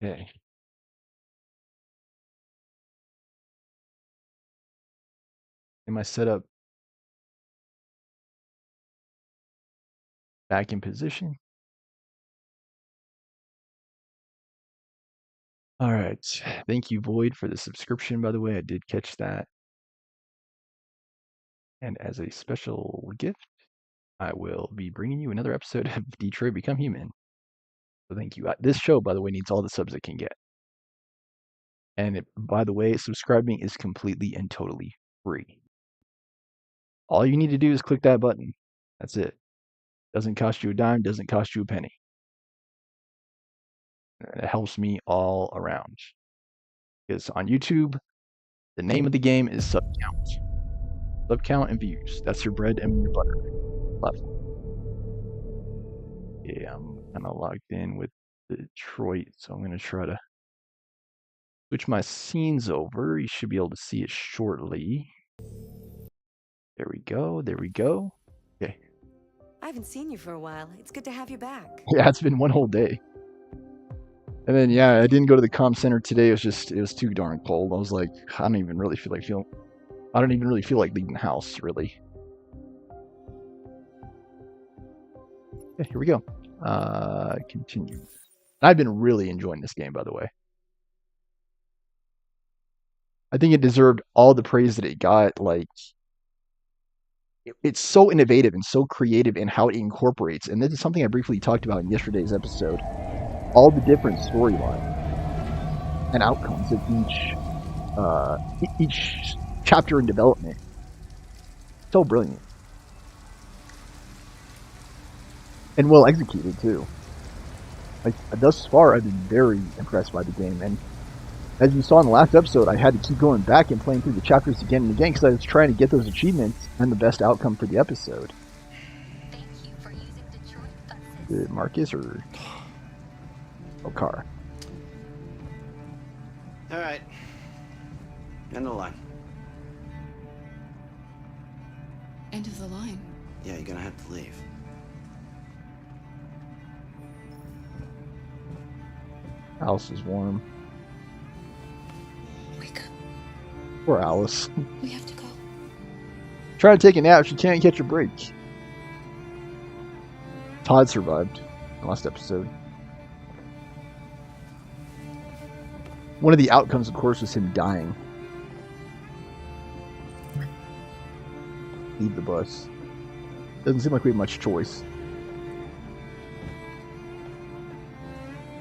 Okay. Am I set up back in position? All right. Thank you, Void, for the subscription, by the way. I did catch that. And as a special gift, I will be bringing you another episode of Detroit Become Human. So thank you. This show, by the way, needs all the subs it can get. And by the way, subscribing is completely and totally free. All you need to do is click that button. That's it. Doesn't cost you a dime, doesn't cost you a penny. And it helps me all around. Because on YouTube, the name of the game is sub count. Sub count and views. That's your bread and your butter platform. Yeah, I'm kind of logged in with Detroit, so I'm going to try to switch my scenes over. You should be able to see it shortly. There we go. There we go. Okay. I haven't seen you for a while. It's good to have you back. Yeah, it's been one whole day. And then yeah, I didn't go to the comm center today. It was too darn cold. I was like, I don't even really feel like leaving the house, really. Okay, here we go. Continue. I've been really enjoying this game, by the way. I think it deserved all the praise that it got. Like, it's so innovative and so creative in how it incorporates, and this is something I briefly talked about in yesterday's episode, all the different storylines and outcomes of each chapter in development. So brilliant. And well executed, too. Like, thus far, I've been very impressed by the game, and as you saw in the last episode, I had to keep going back and playing through the chapters again and again because I was trying to get those achievements and the best outcome for the episode. Thank you for using Detroit buses. Marcus or Okar? All right. End of the line. End of the line. Yeah, you're gonna have to leave. House is warm. Wake up. Poor Alice. We have to go. Try to take a nap. She can't catch a break. Todd survived the last episode. One of the outcomes, of course, was him dying. Leave the bus. Doesn't seem like we have much choice.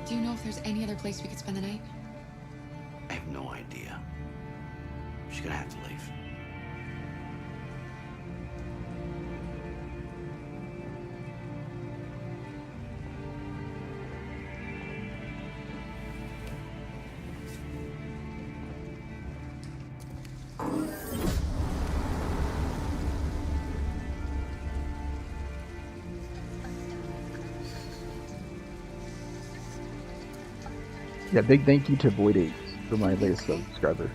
Do you know if there's any other place we could spend the night? I have no idea. She's gonna have to leave. Yeah, big thank you to Void8 for my latest subscriber.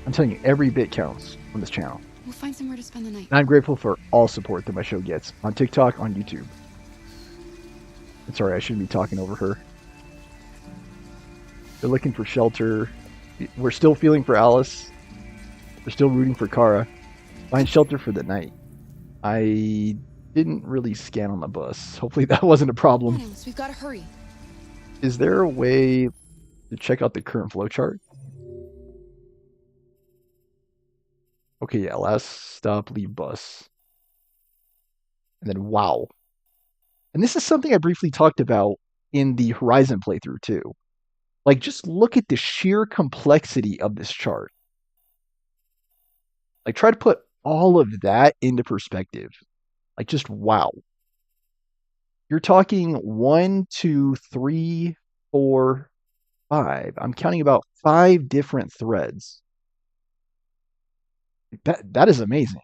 I'm telling you, every bit counts on this channel. We'll find somewhere to spend the night. And I'm grateful for all support that my show gets on TikTok, on YouTube. I'm sorry, I shouldn't be talking over her. They're looking for shelter. We're still feeling for Alice. We're still rooting for Kara. Find shelter for the night. I didn't really scan on the bus. Hopefully that wasn't a problem. Alice, we've got to hurry. Is there a way to check out the current flowchart? Okay, yeah, last stop, leave bus. And then, wow. And this is something I briefly talked about in the Horizon playthrough, too. Like, just look at the sheer complexity of this chart. Like, try to put all of that into perspective. Like, just wow. You're talking 1, 2, 3, 4, 5. I'm counting about 5 different threads. That is amazing.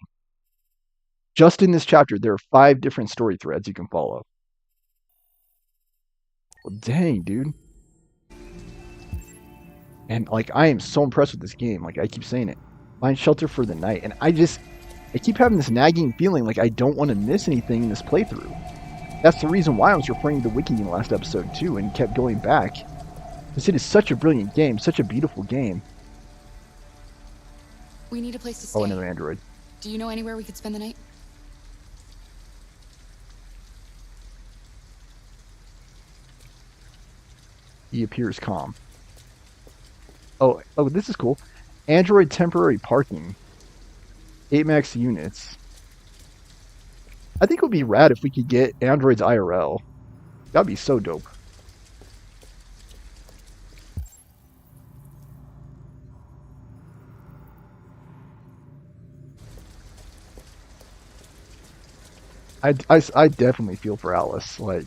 Just in this chapter, there are 5 different story threads you can follow. Well, dang, dude. And, like, I am so impressed with this game. Like, I keep saying it. Find shelter for the night. And I keep having this nagging feeling like I don't want to miss anything in this playthrough. That's the reason why I was referring to the wiki in the last episode, too, and kept going back. This it is such a brilliant game, such a beautiful game. We need a place to stay. Oh, another android. Do you know anywhere we could spend the night? He appears calm. Oh, this is cool. Android temporary parking. 8 max units. I think it would be rad if we could get androids IRL. That'd be so dope. I definitely feel for Alice. Like,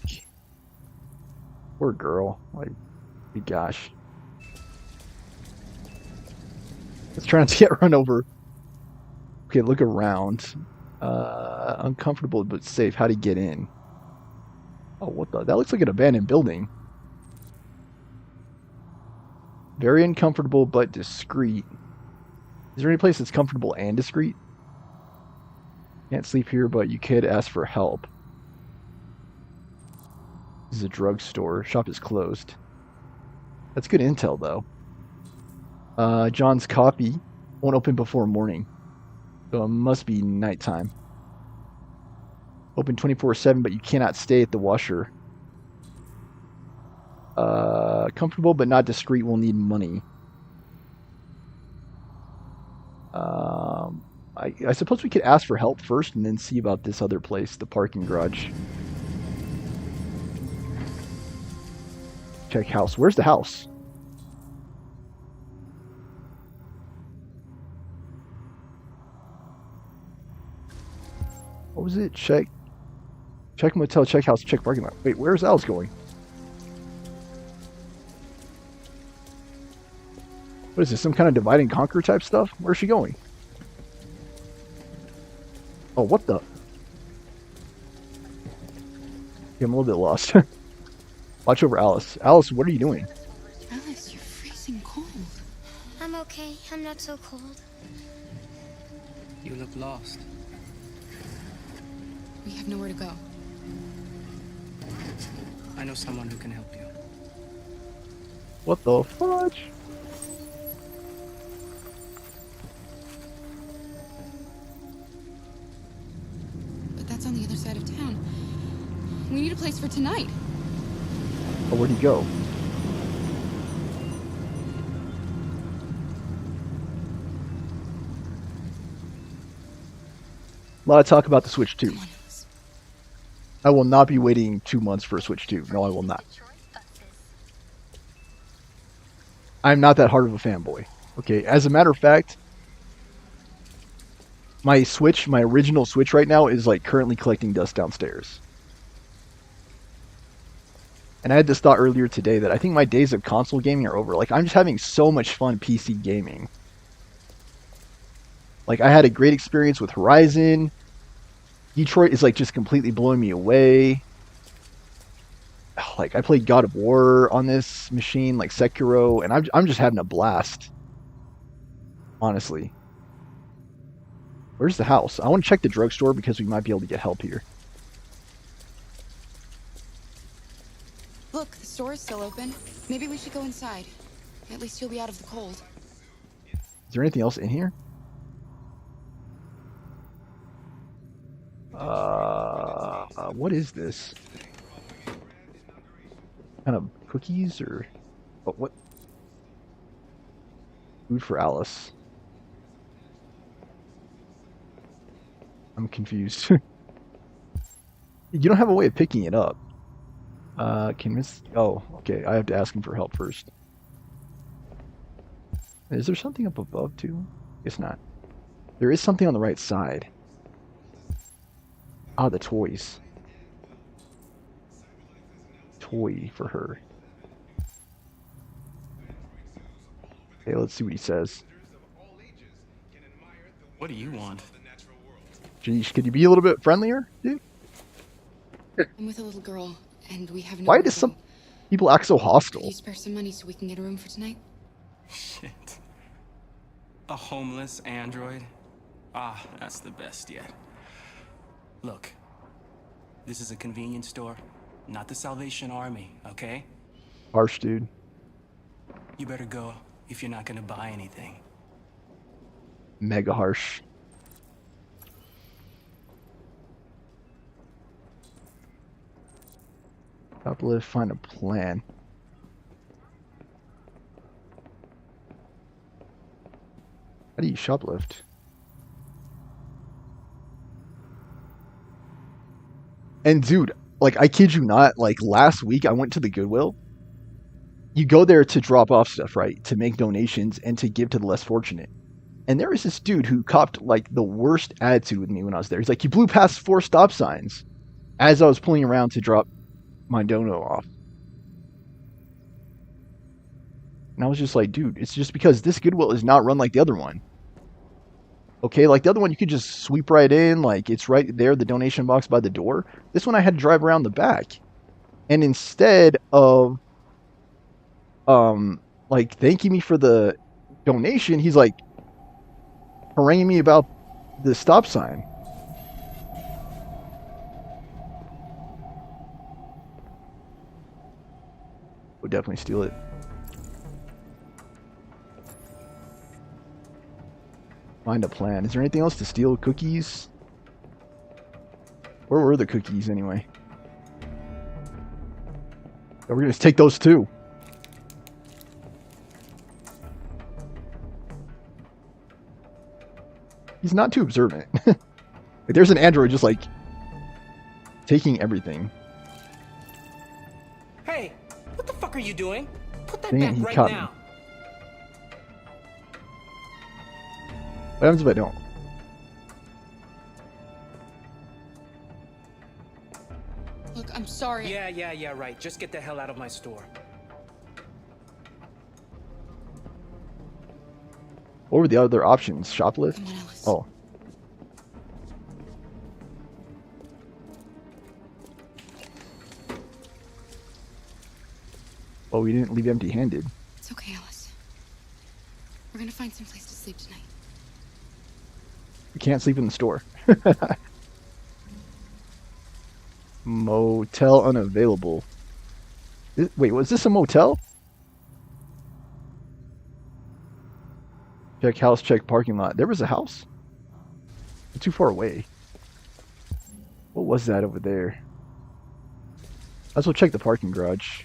poor girl. Like, gosh. It's trying to get run over. Okay, look around. Uncomfortable but safe. How to get in? Oh, what the? That looks like an abandoned building. Very uncomfortable but discreet. Is there any place that's comfortable and discreet? Can't sleep here, but you could ask for help. This is a drugstore. Shop is closed. That's good intel, though. John's coffee won't open before morning, so it must be nighttime. Open 24/7, but you cannot stay at the washer. Comfortable but not discreet will need money. I suppose we could ask for help first and then see about this other place, the parking garage. Check house. Where's the house? What was it? Check motel, check house, check parking lot. Wait, where's Alice going? What is this? Some kind of divide and conquer type stuff? Where's she going? Oh, what the? Yeah, I'm a little bit lost. Watch over Alice. Alice, what are you doing? Alice, you're freezing cold. I'm okay. I'm not so cold. You look lost. We have nowhere to go. I know someone who can help you. What the fudge? But that's on the other side of town. We need a place for tonight. Oh, where'd he go? A lot of talk about the Switch 2. Come on, Alice. I will not be waiting 2 months for a Switch 2. No, I will not. Detroit buses. I'm not that hard of a fanboy. Okay, as a matter of fact, my Switch, my original Switch right now is like currently collecting dust downstairs. And I had this thought earlier today that I think my days of console gaming are over. Like, I'm just having so much fun PC gaming. Like, I had a great experience with Horizon. Detroit is like just completely blowing me away. Like, I played God of War on this machine, like Sekiro, and I'm just having a blast. Honestly. Where's the house? I want to check the drugstore because we might be able to get help here. Look, the store is still open. Maybe we should go inside. At least you'll be out of the cold. Is there anything else in here? What is this? Kind of cookies or what? Food for Alice. I'm confused. You don't have a way of picking it up. Can Miss? Oh, okay. I have to ask him for help first. Is there something up above too? Guess not. There is something on the right side. Ah, the toys. Toy for her. Okay, let's see what he says. What do you want? Jeez, could you be a little bit friendlier, dude? I'm with a little girl, and we have Why nowhere does to some go. people act so Could hostile? you spare some money so we can get a room for tonight? Shit. A homeless android? Ah, that's the best yet. Look, this is a convenience store, not the Salvation Army, okay? Harsh, dude. You better go if you're not gonna buy anything. Mega harsh. Shoplift, find a plan. How do you shoplift? And dude, like I kid you not, like last week I went to the Goodwill. You go there to drop off stuff, right? To make donations and to give to the less fortunate. And there was this dude who copped like the worst attitude with me when I was there. He's like, you blew past 4 stop signs as I was pulling around to drop my dono off. And I was just like, dude, it's just because this Goodwill is not run like the other one. Okay, like the other one, you could just sweep right in, like it's right there, the donation box by the door. This one I had to drive around the back. And instead of like thanking me for the donation, he's like haranguing me about the stop sign. Would definitely steal it. Find a plan. Is there anything else to steal? Cookies? Where were the cookies anyway? Oh, we're gonna just take those too. He's not too observant. Like, there's an android just like taking everything. Hey, what the fuck are you doing? Put that Dang it, back he right caught me. now. What happens if I don't? Look, I'm sorry. Yeah, right. Just get the hell out of my store. What were the other options? Shoplift? Come on, Alice. Oh. Well, we didn't leave empty-handed. It's okay, Alice. We're gonna find some place to sleep tonight. We can't sleep in the store. Motel unavailable. Wait, was this a motel? Check house, check parking lot. There was a house? Too far away. What was that over there? Let's go check the parking garage.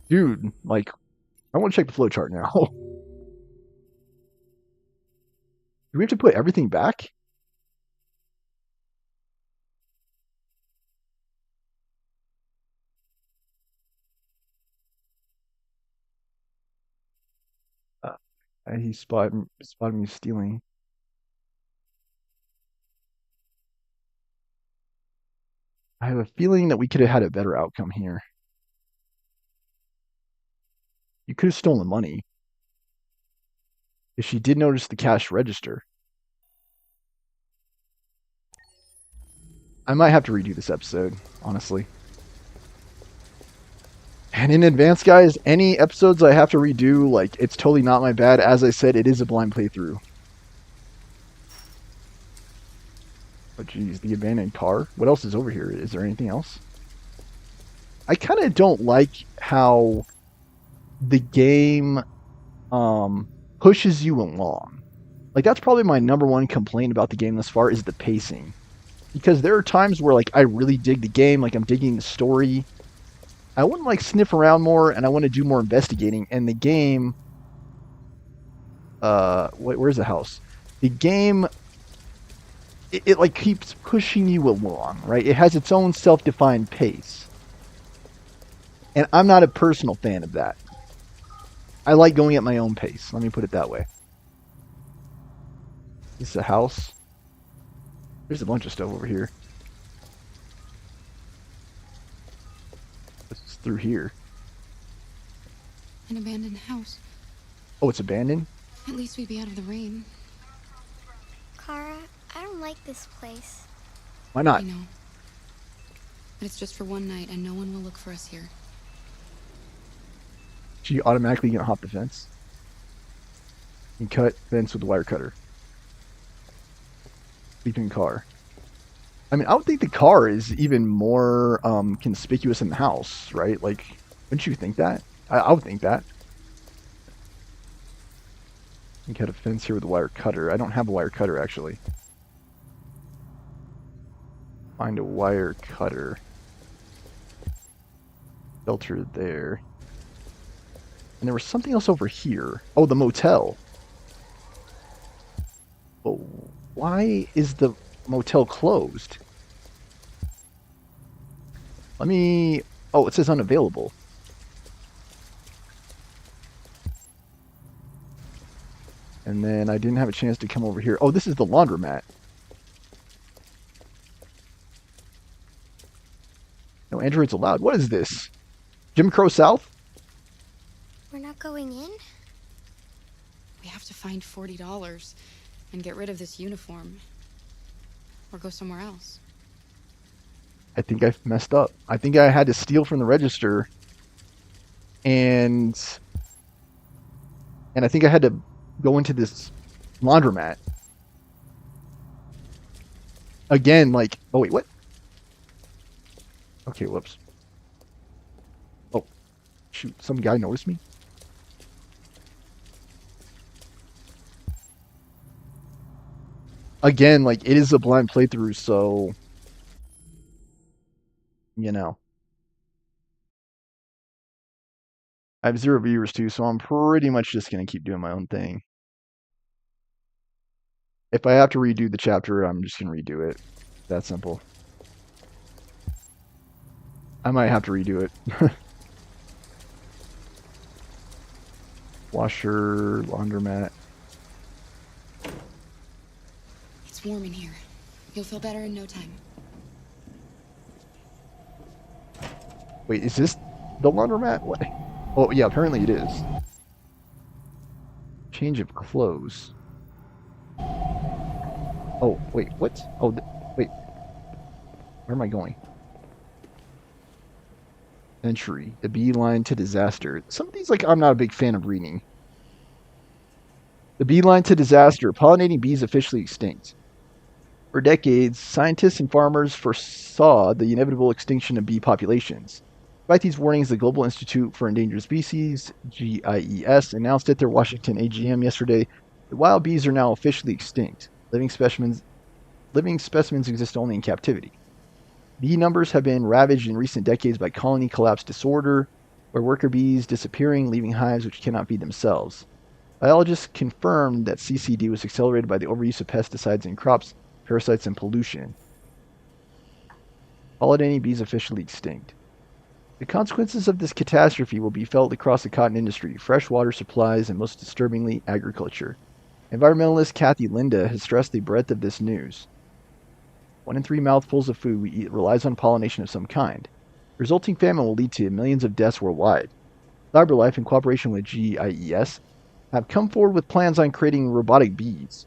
Dude, like, I want to check the flowchart now. Do we have to put everything back? He spotted me stealing. I have a feeling that we could have had a better outcome here. You could have stolen money. If she did notice the cash register. I might have to redo this episode, honestly. And in advance, guys, any episodes I have to redo, like, it's totally not my bad. As I said, it is a blind playthrough. But geez, the abandoned car. What else is over here? Is there anything else? I kind of don't like how the game pushes you along. Like, that's probably my #1 complaint about the game thus far is the pacing. Because there are times where, like, I really dig the game, like I'm digging the story. I want to like sniff around more and I want to do more investigating. And the game, where's the house? The game, it like keeps pushing you along, right? It has its own self-defined pace. And I'm not a personal fan of that. I like going at my own pace. Let me put it that way. This is a house. There's a bunch of stuff over here. It's through here. An abandoned house. Oh, it's abandoned? At least we'd be out of the rain. Kara, I don't like this place. Why not? I know. But it's just for one night, and no one will look for us here. She automatically gonna hop the fence. And cut fence with the wire cutter. Sleeping car. I mean, I would think the car is even more conspicuous in the house, right? Like, wouldn't you think that? I would think that. You got a fence here with a wire cutter. I don't have a wire cutter, actually. Find a wire cutter. Filter there. And there was something else over here. Oh, the motel. But why is the motel closed? Let me... Oh, it says unavailable. And then I didn't have a chance to come over here. Oh, this is the laundromat. No androids allowed. What is this? Jim Crow South? We're not going in? We have to find $40 and get rid of this uniform. Or go somewhere else. I think I messed up. I think I had to steal from the register. And I think I had to go into this laundromat. Again, like... Oh, wait, what? Okay, whoops. Oh, shoot. Some guy noticed me? Again, like, it is a blind playthrough, so... You know. I have 0 viewers too, so I'm pretty much just going to keep doing my own thing. If I have to redo the chapter, I'm just going to redo it. That simple. I might have to redo it. Washer, laundromat. It's warm in here. You'll feel better in no time. Wait, is this the laundromat? What? Oh, yeah, apparently it is. Change of clothes. Oh, wait, what? Oh, wait. Where am I going? Century. The beeline to disaster. Some of these, like, I'm not a big fan of reading. The beeline to disaster. Pollinating bees officially extinct. For decades, scientists and farmers foresaw the inevitable extinction of bee populations. Despite these warnings, the Global Institute for Endangered Species, GIES, announced at their Washington AGM yesterday that wild bees are now officially extinct. Living specimens exist only in captivity. Bee numbers have been ravaged in recent decades by colony collapse disorder, where worker bees disappearing, leaving hives which cannot feed themselves. Biologists confirmed that CCD was accelerated by the overuse of pesticides in crops, parasites, and pollution. Pollinating bees officially extinct. The consequences of this catastrophe will be felt across the cotton industry, fresh water supplies, and most disturbingly, agriculture. Environmentalist Kathy Linda has stressed the breadth of this news. 1 in 3 mouthfuls of food we eat relies on pollination of some kind. The resulting famine will lead to millions of deaths worldwide. CyberLife, in cooperation with GIES, have come forward with plans on creating robotic bees.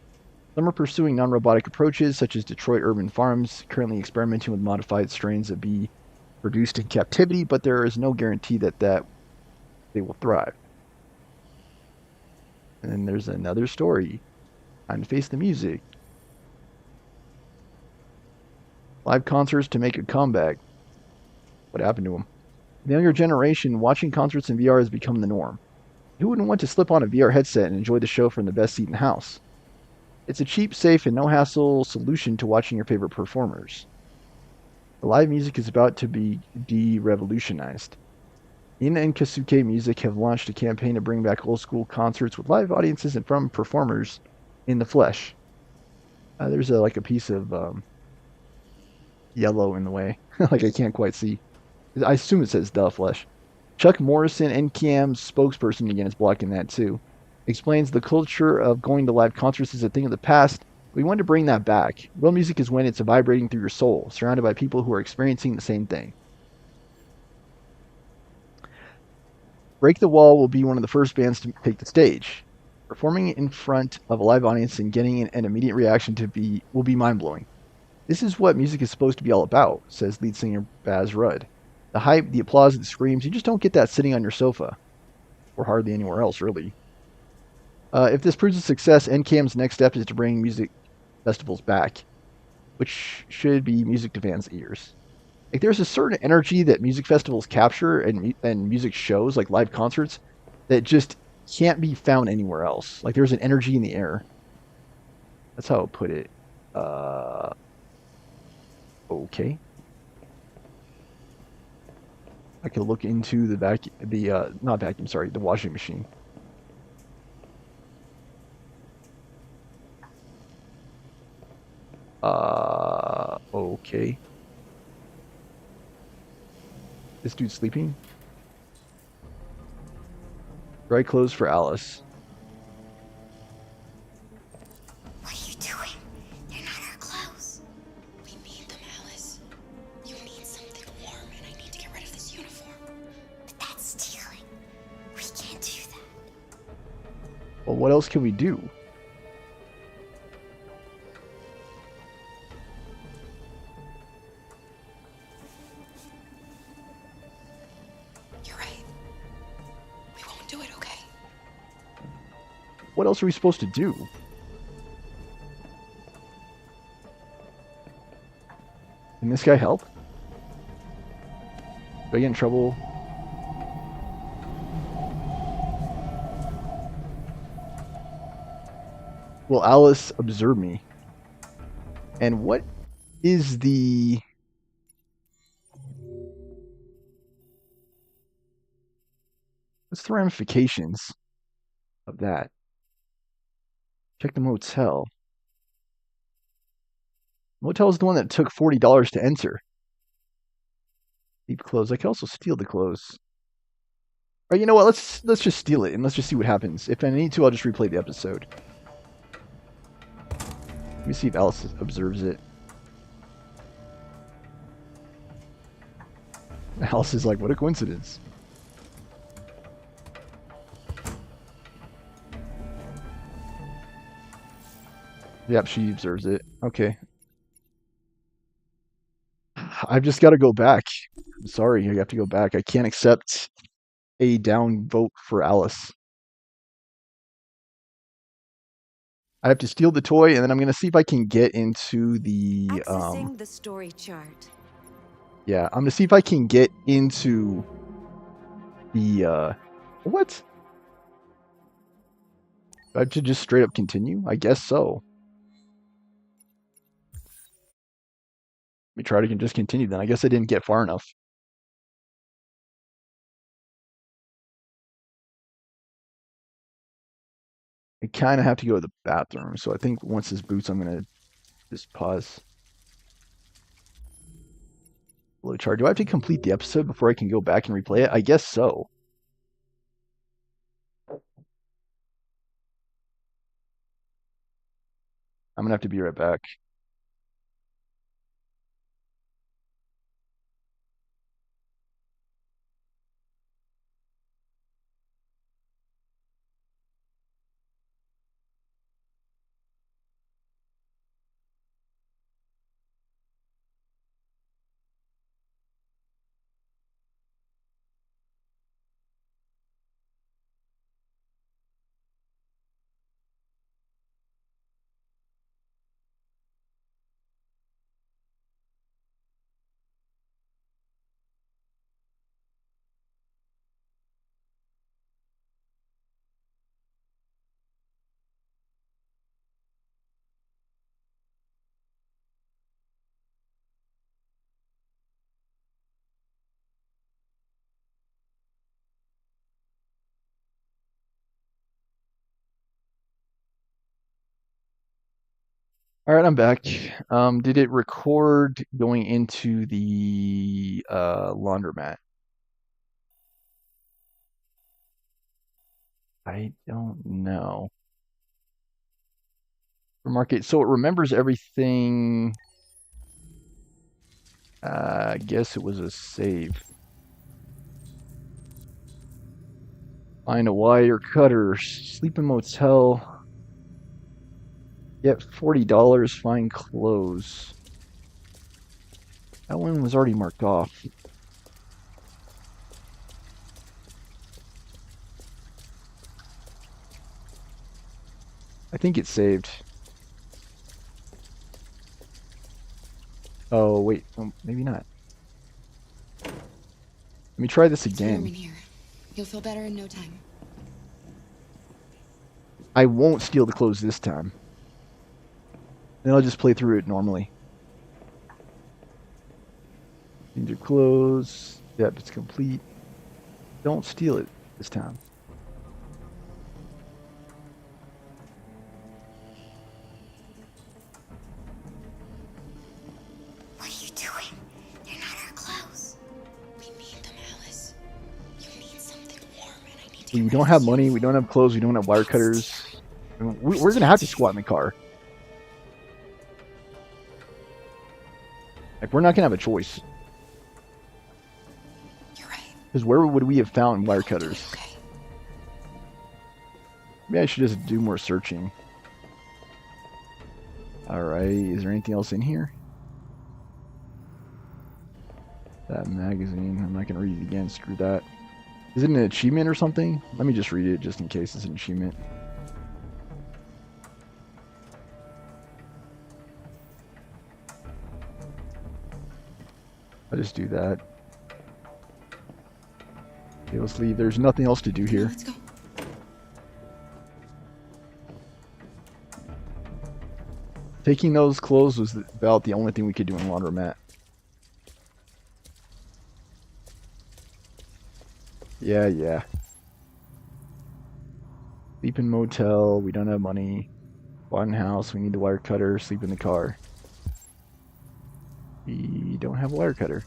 Some are pursuing non-robotic approaches, such as Detroit Urban Farms, currently experimenting with modified strains of bee produced in captivity, but there is no guarantee that they will thrive. And then there's another story. Time to face the music. Live concerts to make a comeback. What happened to them? The younger generation, watching concerts in VR has become the norm. Who wouldn't want to slip on a VR headset and enjoy the show from the best seat in the house? It's a cheap, safe, and no-hassle solution to watching your favorite performers. The live music is about to be de-revolutionized. Ina and Kasuke Music have launched a campaign to bring back old-school concerts with live audiences and from performers in the flesh. There's like a piece of yellow in the way. Like I can't quite see. I assume it says the flesh. Chuck Morrison, NCAM's spokesperson, again, is blocking that too. Explains the culture of going to live concerts is a thing of the past. We want to bring that back. Real music is when it's vibrating through your soul, surrounded by people who are experiencing the same thing. Break the Wall will be one of the first bands to take the stage. Performing in front of a live audience and getting an immediate reaction will be mind-blowing. This is what music is supposed to be all about, says lead singer Baz Rudd. The hype, the applause, the screams, you just don't get that sitting on your sofa. Or hardly anywhere else, really. If this proves a success, NCAM's next step is to bring music festivals back. which should be music to fans' ears. Like there's a certain energy that music festivals capture and music shows, like live concerts, that just can't be found anywhere else. Like there's an energy in the air. That's how I'll put it. Okay. I could look into not vacuum, sorry, the washing machine. Okay. This dude's sleeping. Dry clothes for Alice. What are you doing? They're not our clothes. We need them, Alice. You need something warm, and I need to get rid of this uniform. But that's stealing. We can't do that. Well, what else can we do? You're right. We won't do it, okay? What else are we supposed to do? Can this guy help? Do I get in trouble? Will Alice observe me? And what is the... What's the ramifications of that? Check the motel. Motel is the one that took $40 to enter. Keep clothes. I can also steal the clothes. All right, you know what? Let's just steal it and let's just see what happens. If I need to, I'll just replay the episode. Let me see if Alice observes it. Alice is like, what a coincidence. Yep, she observes it. Okay. I've just got to go back. I'm sorry, I have to go back. I can't accept a down vote for Alice. I have to steal the toy, and then I'm going to see if I can get into the... Accessing the story chart. Yeah, I'm going to see if I can get into the... What? Do I have to just straight up continue? I guess so. Let me try to just continue then. I guess I didn't get far enough. I kind of have to go to the bathroom, so I think once this boots, I'm going to just pause. Load chart. Do I have to complete the episode before I can go back and replay it? I guess so. I'm going to have to be right back. All right, I'm back. Did it record going into the laundromat? I don't know. Market. So it remembers everything. I guess it was a save. Find a wire cutter. Sleep in motel. Get $40. Find clothes. That one was already marked off. I think it's saved. Oh, wait. Maybe not. Let me try this It's warm in again. here. You'll feel better in no time. I won't steal the clothes this time. Then I'll just play through it normally. Change your clothes. Yep, it's complete. Don't steal it this time. What are you doing? They're not our clothes. We need them, Alice. You need something warm, and I need to. We don't have money. We don't have clothes. We don't have wire cutters. We're gonna have to squat in the car. Like, we're not gonna have a choice. You're right. Because where would we have found wire cutters? Okay. Maybe I should just do more searching. Alright, is there anything else in here? That magazine. I'm not gonna read it again. Screw that. Is it an achievement or something? Let me just read it just in case it's an achievement. I'll just do that. Okay, let's leave. There's nothing else to do Come on, here. let's go. Taking those clothes was about the only thing we could do in laundromat. Yeah. Sleep in motel. We don't have money. One house. We need the wire cutter. Sleep in the car. We don't have a wire cutter.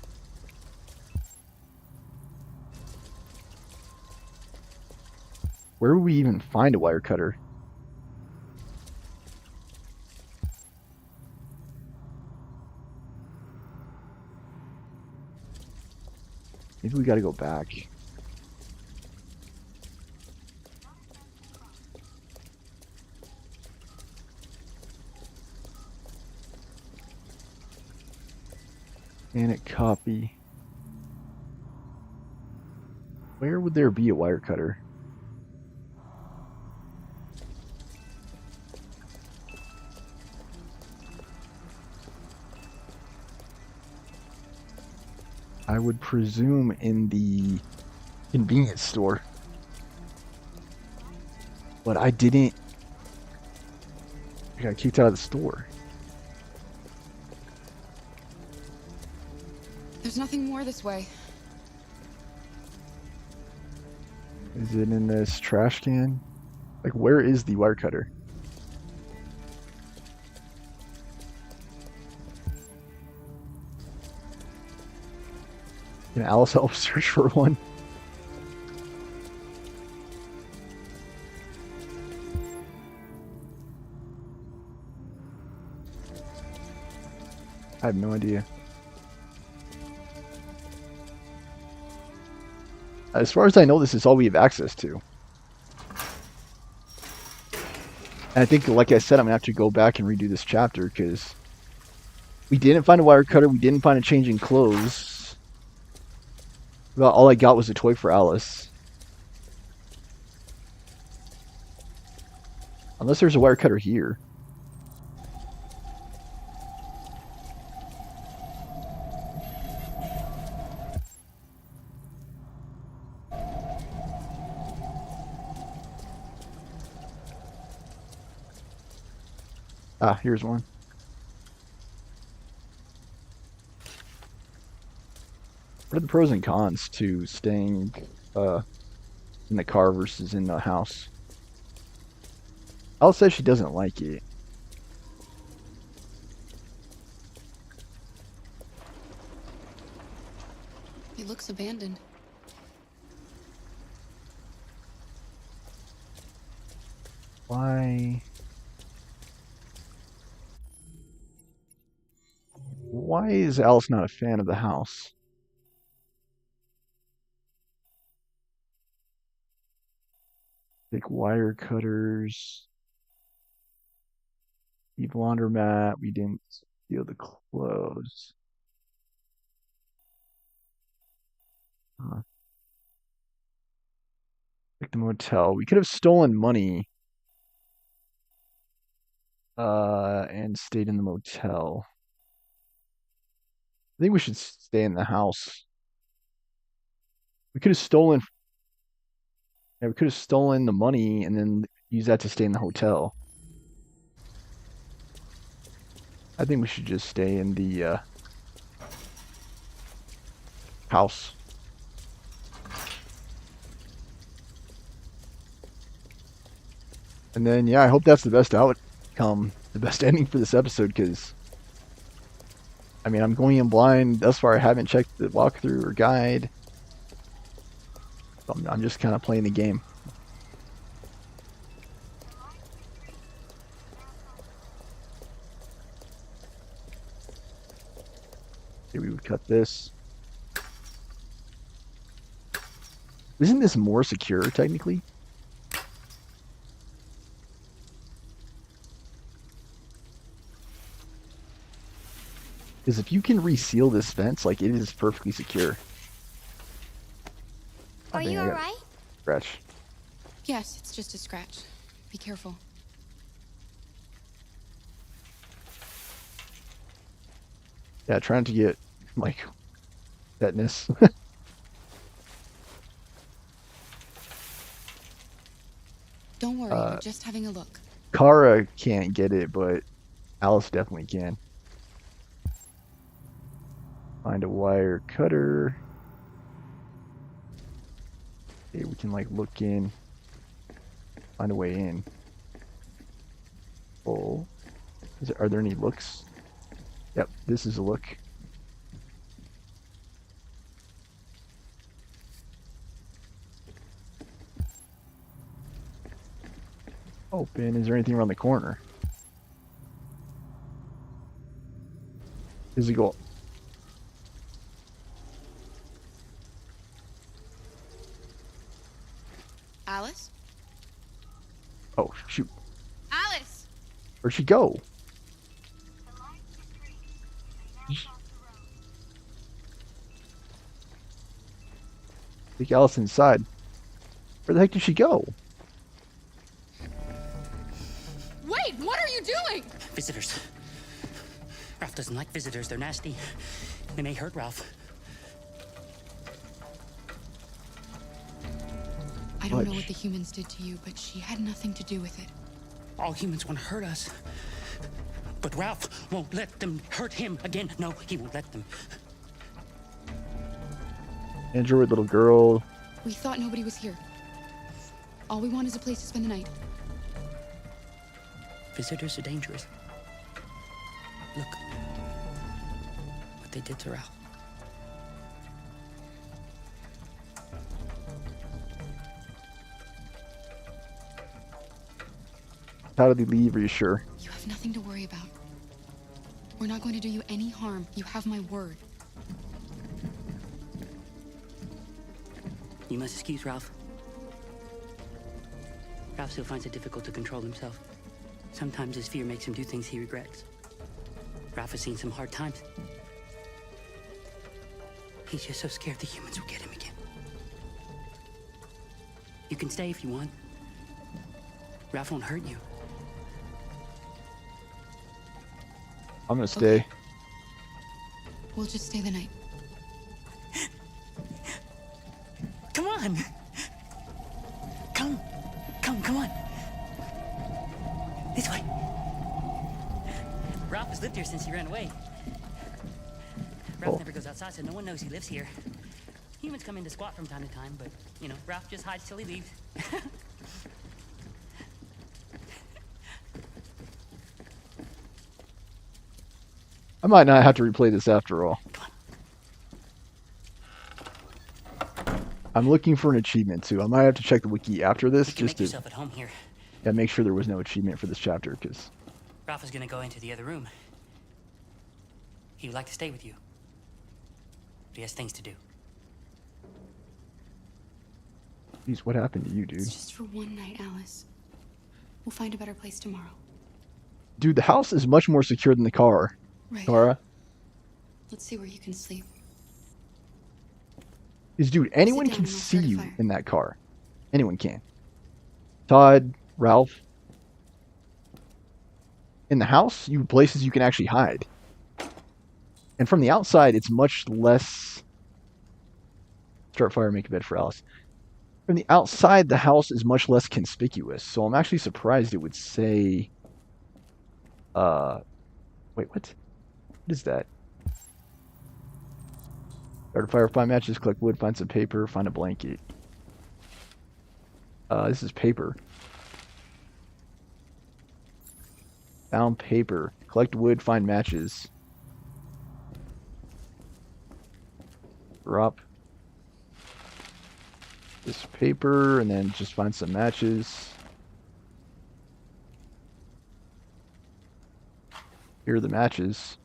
Where would we even find a wire cutter? Maybe we gotta go back. And it copy. Where would there be a wire cutter? I would presume in the convenience store. But I didn't. I got kicked out of the store. There's nothing more this way. Is it in this trash can? Like, where is the wire cutter? Can Alice help search for one? I have no idea. As far as I know, this is all we have access to. And I think, like I said, I'm going to have to go back and redo this chapter because we didn't find a wire cutter. We didn't find a change in clothes. Well, all I got was a toy for Alice. Unless there's a wire cutter here. Ah, here's one. What are the pros and cons to staying in the car versus in the house? Alice says she doesn't like it. It looks abandoned. Why? Why is Alice not a fan of the house? Like wire cutters. Leave laundromat. We didn't steal the clothes. Like the motel. We could have stolen money. And stayed in the motel. think we should stay in the house. We could have stolen. Yeah, we could have stolen the money and then use that to stay in the hotel. I think we should just stay in the house. And then, yeah, I hope that's the best outcome, the best ending for this episode, because, I mean, I'm going in blind. Thus far, I haven't checked the walkthrough or guide. So I'm just kind of playing the game. Okay, we would cut this. Isn't this more secure, technically? Because if you can reseal this fence, like, it is perfectly secure. Are you alright? Scratch. Yes, it's just a scratch. Be careful. Yeah, trying to get, like, tetanus. Don't worry, we're just having a look. Kara can't get it, but Alice definitely can. Find a wire cutter. Okay, we can, like, look in. Find a way in. Oh. Are there any looks? Yep, this is a look. Open. Is there anything around the corner? Physical. Alice? Oh, shoot. Alice! Where'd she go? Take Alice inside. Where the heck did she go? Wait, what are you doing? Visitors. Ralph doesn't like visitors. They're nasty. They may hurt Ralph. I don't know what the humans did to you, but she had nothing to do with it. All humans want to hurt us. But Ralph won't let them hurt him again. No, he won't let them. Android little girl. We thought nobody was here. All we want is a place to spend the night. Visitors are dangerous. Look. What they did to Ralph. How did he leave? Are you sure? You have nothing to worry about. We're not going to do you any harm. You have my word. You must excuse Ralph. Ralph still finds it difficult to control himself. Sometimes his fear makes him do things he regrets. Ralph has seen some hard times. He's just so scared the humans will get him again. You can stay if you want. Ralph won't hurt you. I'm gonna stay. Okay. We'll just stay the night. Come on! Come on! This way! Ralph has lived here since he ran away. Ralph never goes outside, so no one knows he lives here. Humans come in to squat from time to time, but, you know, Ralph just hides till he leaves. I might not have to replay this after all. I'm looking for an achievement too. I might have to check the wiki after this You can just make to yourself at home here. make sure there was no achievement for this chapter, because Ralph is gonna go into the other room. He would like to stay with you. But he has things to do. geez, what happened to you, dude? It's just for one night, Alice. We'll find a better place tomorrow. Dude, the house is much more secure than the car, Right. Kara. Let's see where you can sleep. Dude, anyone down can and I'll see start a you fire. in that car. Anyone can. Todd, Ralph. In the house, you have places you can actually hide. And from the outside, it's much less. Start fire, make a bed for Alice. From the outside, the house is much less conspicuous. So I'm actually surprised it would say. Wait, what? What is that? Start a fire, find matches, collect wood, find some paper, find a blanket. This is paper. Found paper. Collect wood, find matches. Drop this paper and then just find some matches. Here are the matches.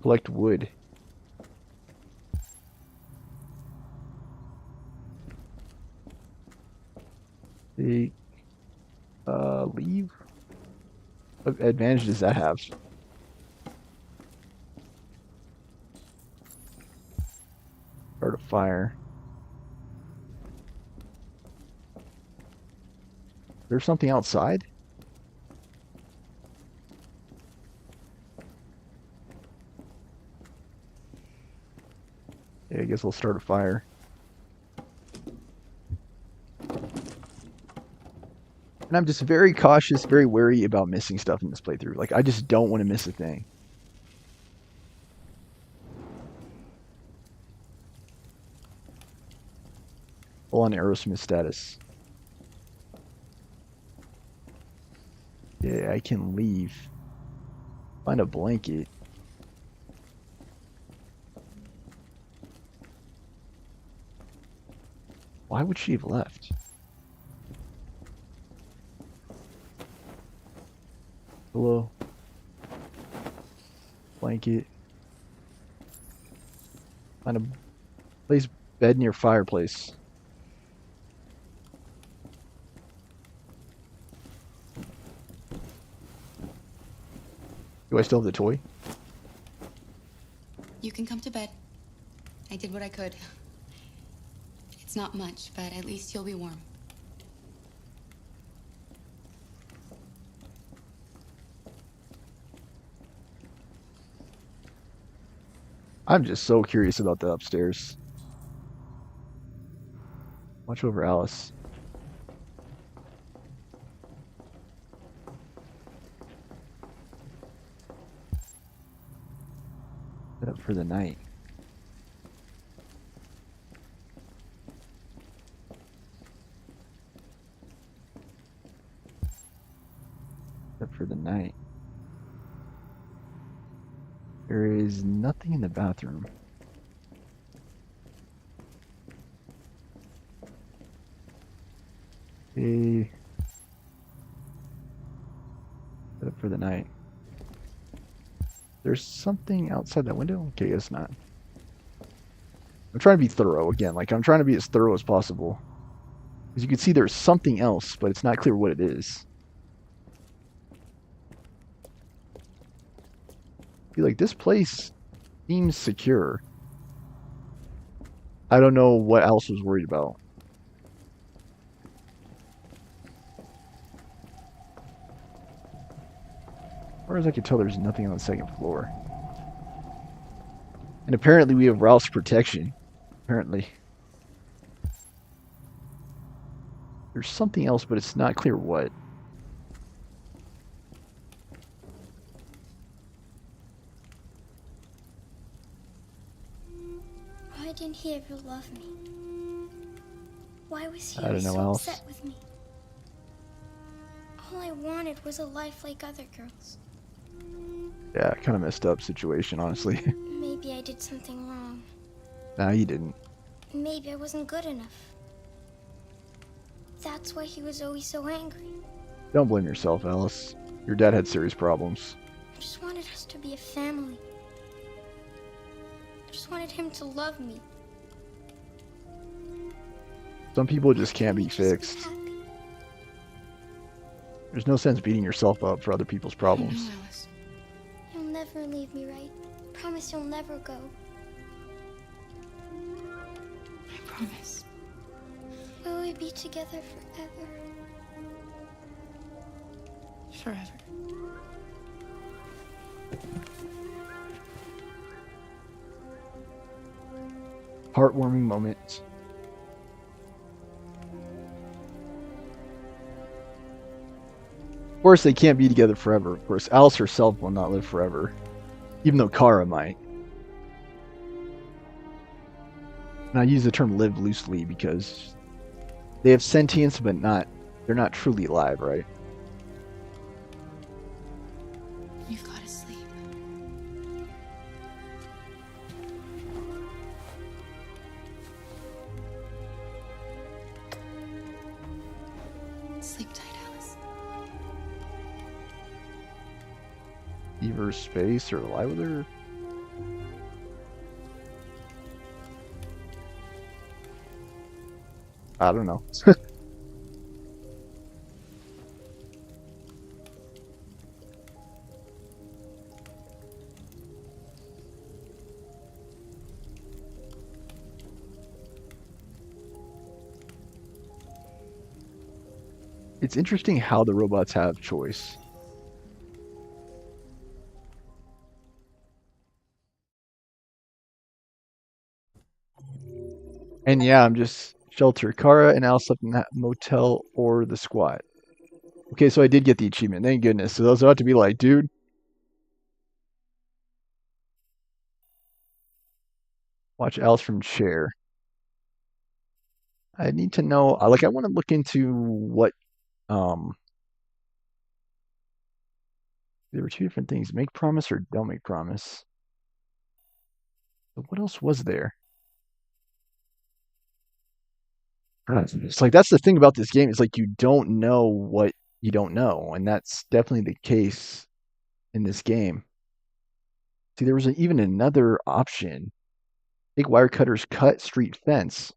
Collect wood. Leave. What advantage does that have? Start a fire. There's something outside? Yeah, I guess we'll start a fire. And I'm just very cautious, very wary about missing stuff in this playthrough. Like, I just don't want to miss a thing. Full on Aerosmith status. Yeah, I can leave. Find a blanket. Why would she have left? Hello. Blanket. Find a place bed near fireplace. Do I still have the toy? You can come to bed. I did what I could. It's not much, but at least you'll be warm. I'm just so curious about the upstairs. Watch over Alice. Set up for the night. Set up for the night. There is nothing in the bathroom. Okay. Set up for the night. There's something outside that window? Okay, it's not. I'm trying to be thorough again. Like, I'm trying to be as thorough as possible. As you can see, there's something else, but it's not clear what it is. I feel like this place seems secure. I don't know what Alice was worried about. As far as I can tell, there's nothing on the second floor. And apparently we have Ralph's protection. Apparently. There's something else, but it's not clear what. Why didn't he ever love me? Why was he I don't know, so Alice. upset with me? All I wanted was a life like other girls. Yeah, kind of messed up situation, honestly. Maybe I did something wrong. Nah, you didn't. Maybe I wasn't good enough. That's why he was always so angry. Don't blame yourself, Alice. Your dad had serious problems. I just wanted us to be a family. I just wanted him to love me. Some people just can't be Just be fixed. happy. There's no sense beating yourself up for other people's problems. No, Alice. You'll never leave me, right? Promise you'll never go. I promise. Will we be together forever? Forever. heartwarming moment. Of course, they can't be together forever. Of course, Alice herself will not live forever, even though Kara might. And I use the term live loosely because they have sentience, but they're not truly alive, right? You've got to sleep. Sleep tight, Alice. Leave her space or lie with her. I don't know. It's interesting how the robots have choice. And yeah, I'm just shelter. Kara and Al slept in that motel or the squat. Okay, so I did get the achievement. Thank goodness. So I was about to be like, dude. Watch Alice from chair. I need to know. Like, I want to look into what. There were two different things: make promise or don't make promise. But what else was there? It's like that's the thing about this game. It's like you don't know what you don't know, and that's definitely the case in this game. See, there was even another option. Take wire cutters, cut street fence.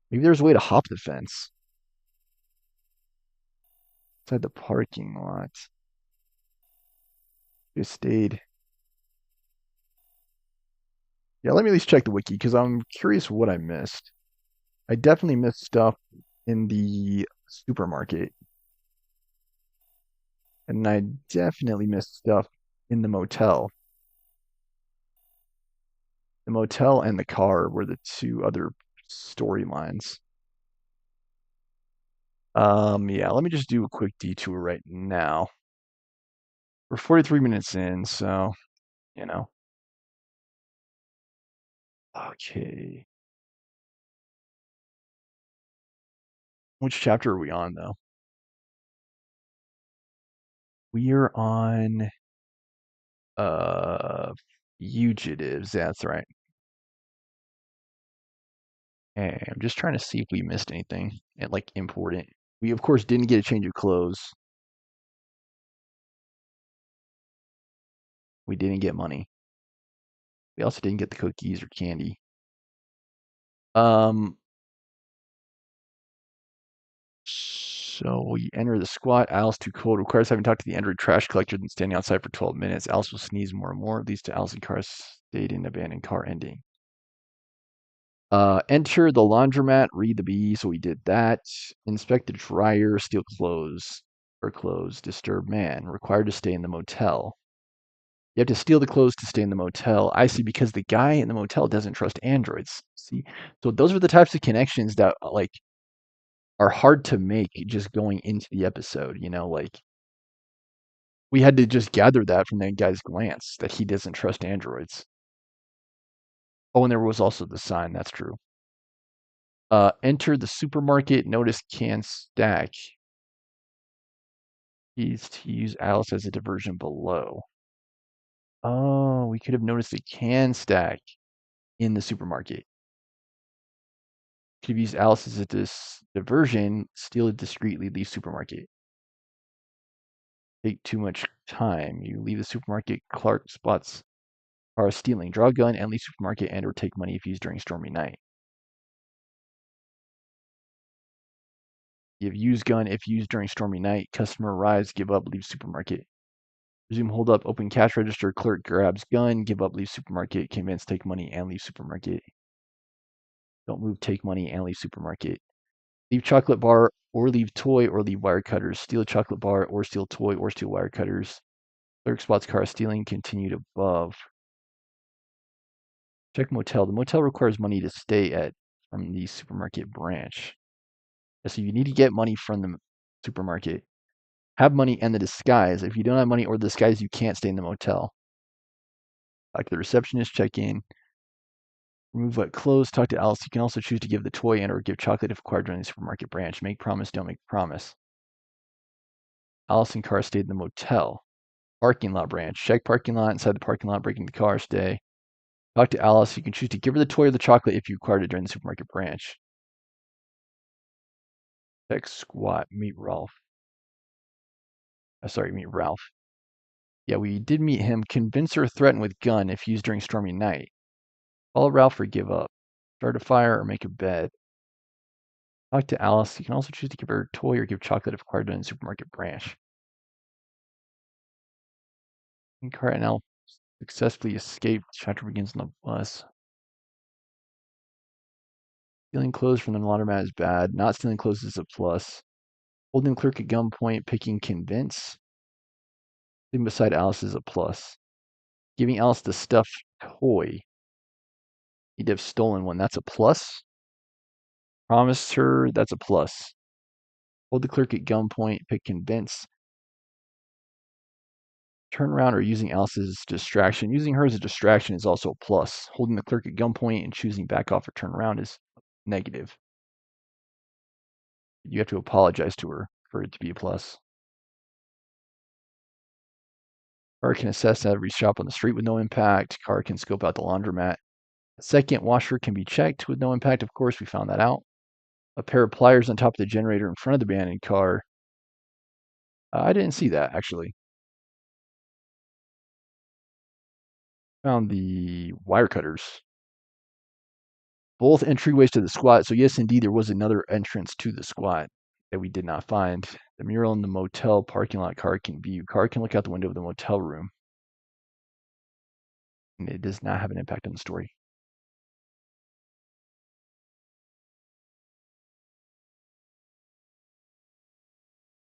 Maybe there's a way to hop the fence inside the parking lot. Just stayed. Yeah, let me at least check the wiki because I'm curious what I missed. I definitely missed stuff in the supermarket. And I definitely missed stuff in the motel. The motel and the car were the two other storylines. Yeah, let me just do a quick detour right now. We're 43 minutes in, so, you know. Okay. Which chapter are we on, though? We are on fugitives. That's right. And I'm just trying to see if we missed anything like important. We of course didn't get a change of clothes. We didn't get money. We also didn't get the cookies or candy. So we enter the squat. Alice too cold. Requires having talked to the Android trash collector than standing outside for 12 minutes. Alice will sneeze more and more. Leads to Alice and Car stayed in abandoned car ending. Enter the laundromat. Read the B. So we did that. Inspect the dryer. Steal clothes. Or clothes. Disturb man. Required to stay in the motel. You have to steal the clothes to stay in the motel. I see, because the guy in the motel doesn't trust androids. See, so those are the types of connections that like are hard to make just going into the episode. You know, like we had to just gather that from that guy's glance that he doesn't trust androids. Oh, and there was also the sign. That's true. Enter the supermarket. Notice can stack. Keys to use Alice as a diversion below. Oh, we could have noticed the can stack in the supermarket. Could have used Alice as a diversion, steal it discreetly, leave supermarket. Take too much time. You leave the supermarket, Clark spots are stealing. Draw a gun and leave supermarket and or take money if used during stormy night. Give use gun if used during stormy night. Customer arrives, give up, leave supermarket. Resume hold up, open cash register, clerk grabs gun, give up, leave supermarket, convince, take money, and leave supermarket. Don't move, take money, and leave supermarket. Leave chocolate bar, or leave toy, or leave wire cutters. Steal a chocolate bar, or steal toy, or steal wire cutters. Clerk spots car stealing, continued above. Check motel. The motel requires money to stay at from the supermarket branch. So you need to get money from the supermarket. Have money and the disguise. If you don't have money or the disguise, you can't stay in the motel. Talk to the receptionist, check in. Remove wet clothes, talk to Alice. You can also choose to give the toy and or give chocolate if required during the supermarket branch. Make promise, don't make promise. Alice and Car stayed in the motel. Parking lot branch. Check parking lot. Inside the parking lot, break into the car, stay. Talk to Alice. You can choose to give her the toy or the chocolate if you required it during the supermarket branch. Check squat. Meet Ralph. Meet Ralph. Yeah, we did meet him. Convince or threaten with gun if used during stormy night. Follow Ralph or give up. Start a fire or make a bed. Talk to Alice. You can also choose to give her a toy or give chocolate if required during the supermarket branch. Car now successfully escaped. Chapter begins on the bus. Stealing clothes from the laundromat is bad. Not stealing clothes is a plus. Holding the clerk at gunpoint, picking convince. Sitting beside Alice is a plus. Giving Alice the stuffed toy. You'd have stolen one. That's a plus. Promise her. That's a plus. Hold the clerk at gunpoint, pick convince. Turn around or using Alice's distraction. Using her as a distraction is also a plus. Holding the clerk at gunpoint and choosing back off or turn around is negative. You have to apologize to her for it to be a plus. Car can assess every shop on the street with no impact. Car can scope out the laundromat. A second washer can be checked with no impact. Of course, we found that out. A pair of pliers on top of the generator in front of the abandoned car. I didn't see that, actually. Found the wire cutters. Both entryways to the squat. So yes, indeed, there was another entrance to the squat that we did not find. The mural in the motel parking lot car can view. Car can look out the window of the motel room. And it does not have an impact on the story.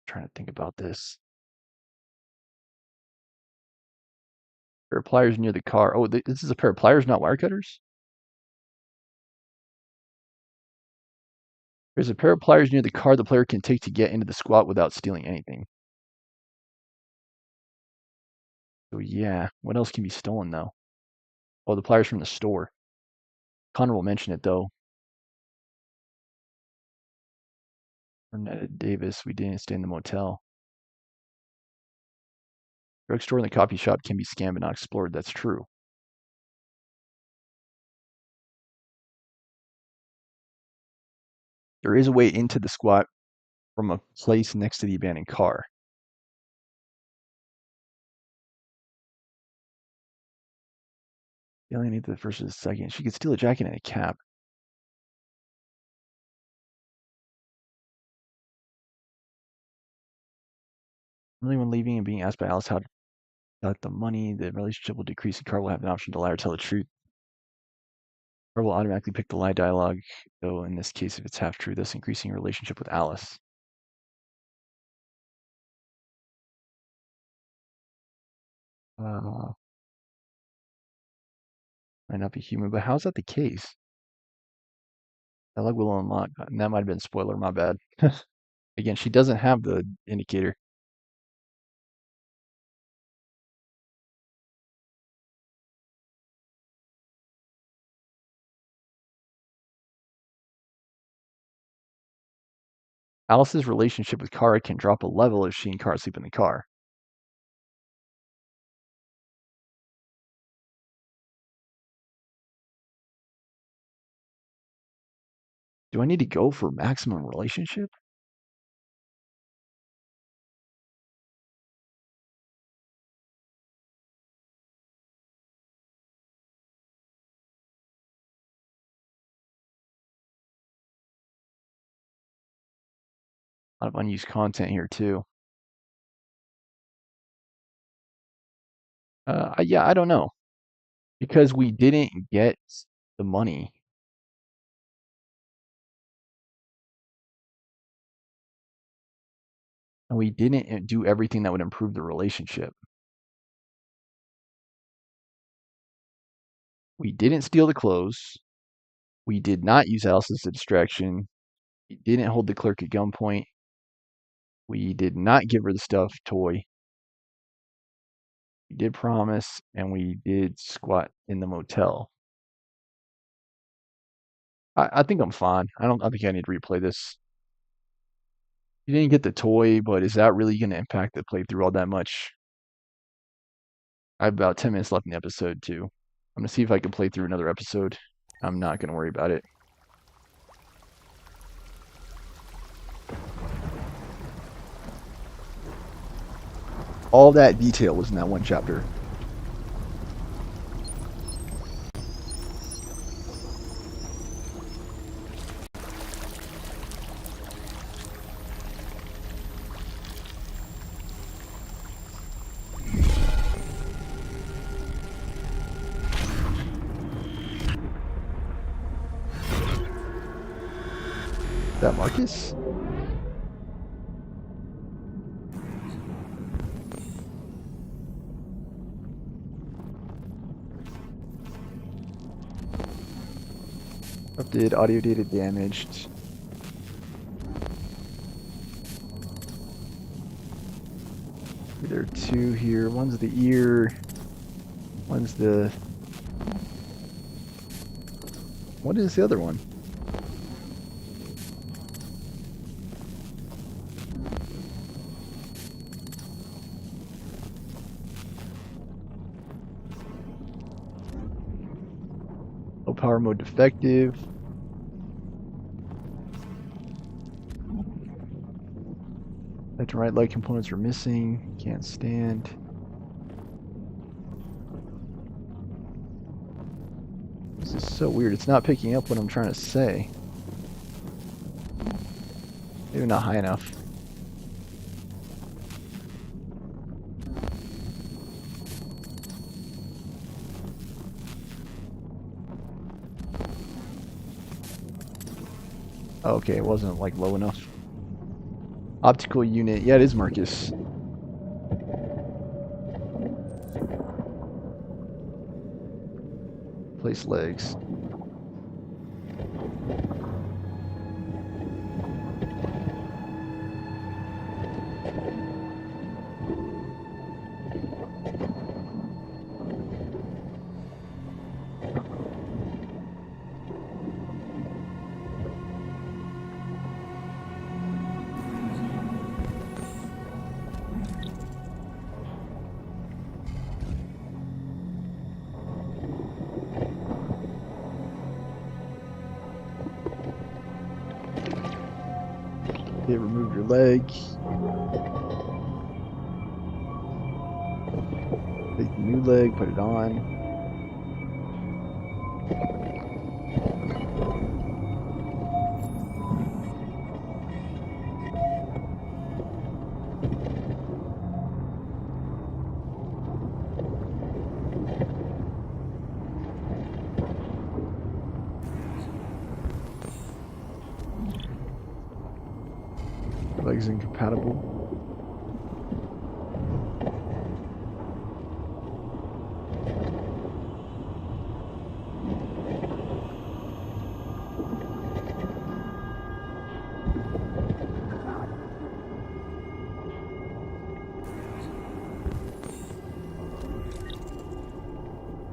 Trying to think about this. Pair of pliers near the car. Oh, this is a pair of pliers, not wire cutters? There's a pair of pliers near the car the player can take to get into the squat without stealing anything. So yeah, what else can be stolen though? Oh, the pliers from the store. Connor will mention it though. Renetta Davis, we didn't stay in the motel. Drugstore and the coffee shop can be scanned but not explored. That's true. There is a way into the squat from a place next to the abandoned car. You only need the first or the second. She could steal a jacket and a cap. Really, when leaving and being asked by Alice how to got the money, the relationship will decrease. The car will have an option to lie or tell the truth. Car will automatically pick the lie dialogue, though in this case, if it's half true, thus increasing your relationship with Alice. Might not be human, but how's that the case? Dialogue will unlock, and that might have been spoiler, my bad. Again, she doesn't have the indicator. Alice's relationship with Kara can drop a level if she and Kara sleep in the car. Do I need to go for maximum relationship? A lot of unused content here too. Yeah, I don't know. Because we didn't get the money. And we didn't do everything that would improve the relationship. We didn't steal the clothes. We did not use Alice as a distraction. We didn't hold the clerk at gunpoint. We did not give her the stuffed toy. We did promise, and we did squat in the motel. I think I'm fine. I think I need to replay this. You didn't get the toy, but is that really going to impact the playthrough all that much? I have about 10 minutes left in the episode, too. I'm going to see if I can play through another episode. I'm not going to worry about it. All that detail was in that one chapter. Is that Marcus? Corrupted, audio data damaged. There are two here. One's the ear. One's the... What is the other one? Low power mode defective. Left and right leg components are missing. Can't stand. This is so weird. It's not picking up what I'm trying to say. Maybe not high enough. Okay, it wasn't like low enough. Optical unit. Yeah, it is Marcus. Place legs. Okay, remove your leg. Take the new leg, put it on. Legs incompatible.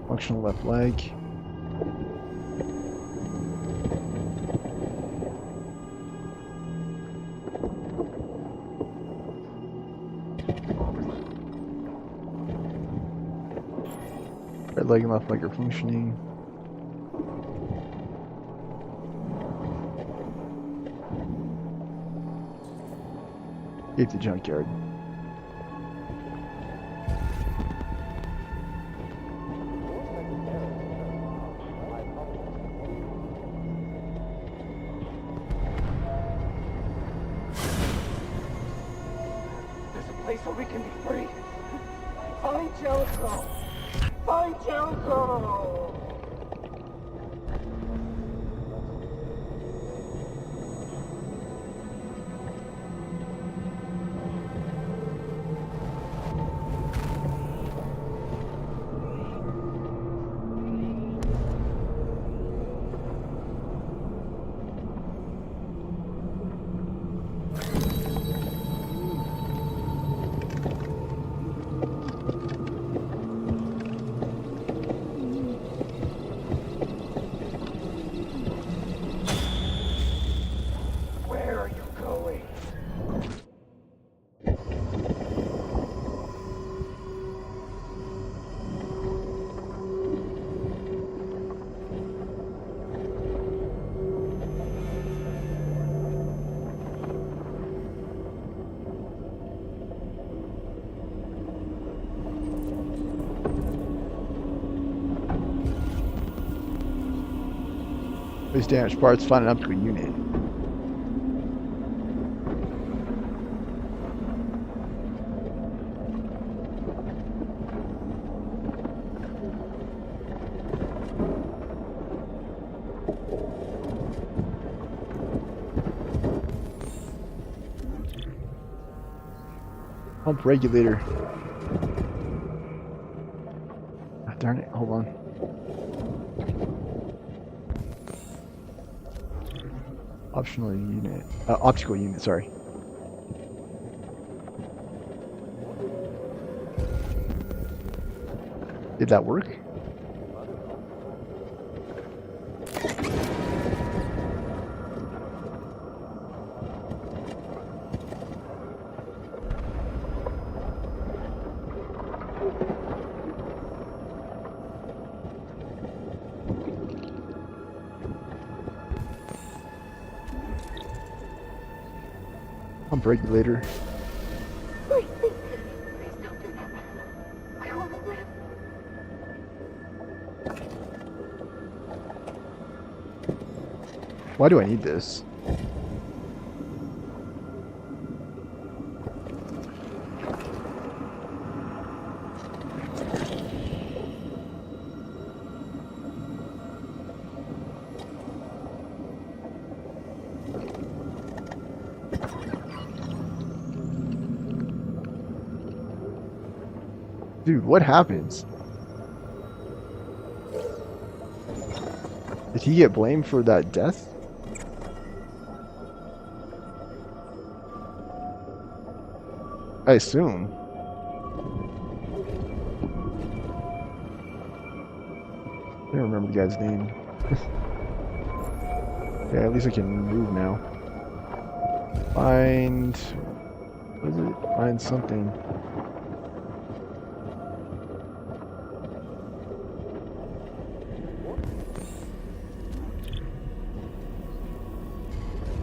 Functional left leg. Right leg and left leg are functioning. Get to junkyard. There's a place where we can be free. Find Jericho. Find Jericho. Replace damaged parts, find an optical unit. Pump regulator. Ah, darn it, hold on. Optional unit. Optical unit, sorry. Did that work? Pump regulator. Please, please don't do that. I want to live. Why do I need this? Dude, what happens? Did he get blamed for that death? I assume. I don't remember the guy's name. Yeah, at least I can move now. Find... What is it? Find something.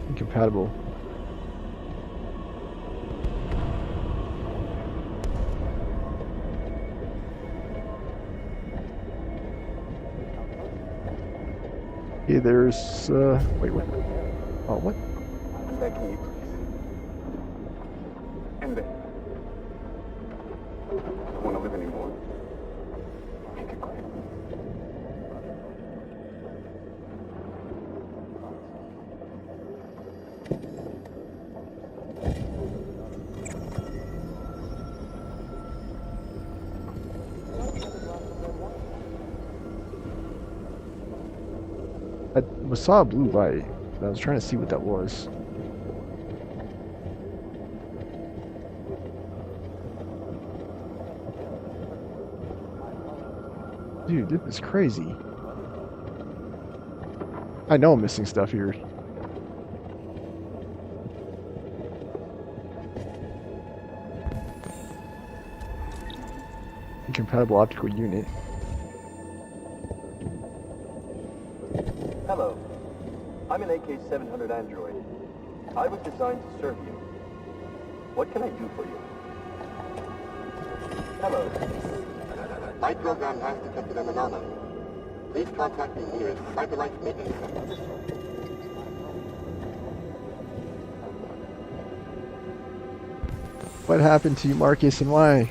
Incompatible. Okay, there's, wait, what? Oh, what? I'm begging you, please. End it. I don't want to live anymore. Make it quick. I saw a blue light. I was trying to see what that was. Dude, this is crazy. I know I'm missing stuff here. Incompatible optical unit. Hello. I'm an AK-700 android. I was designed to serve you. What can I do for you? Hello. My program has detected an anomaly. Please contact the nearest Cyberlife maintenance center. What happened to you, Marcus, and why?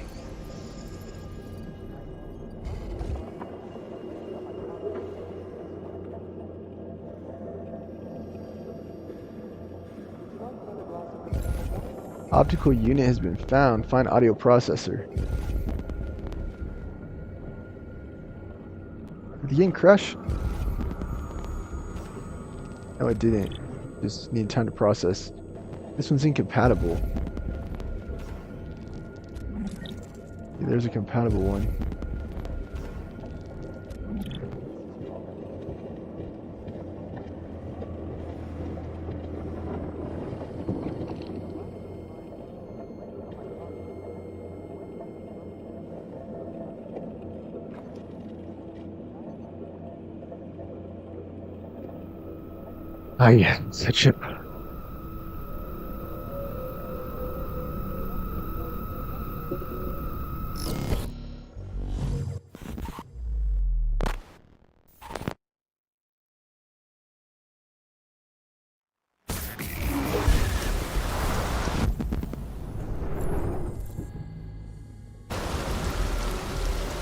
Optical unit has been found. Find audio processor. Did the game crash? No, it didn't. Just need time to process. This one's incompatible. Yeah, there's a compatible one. Ah, yeah, such a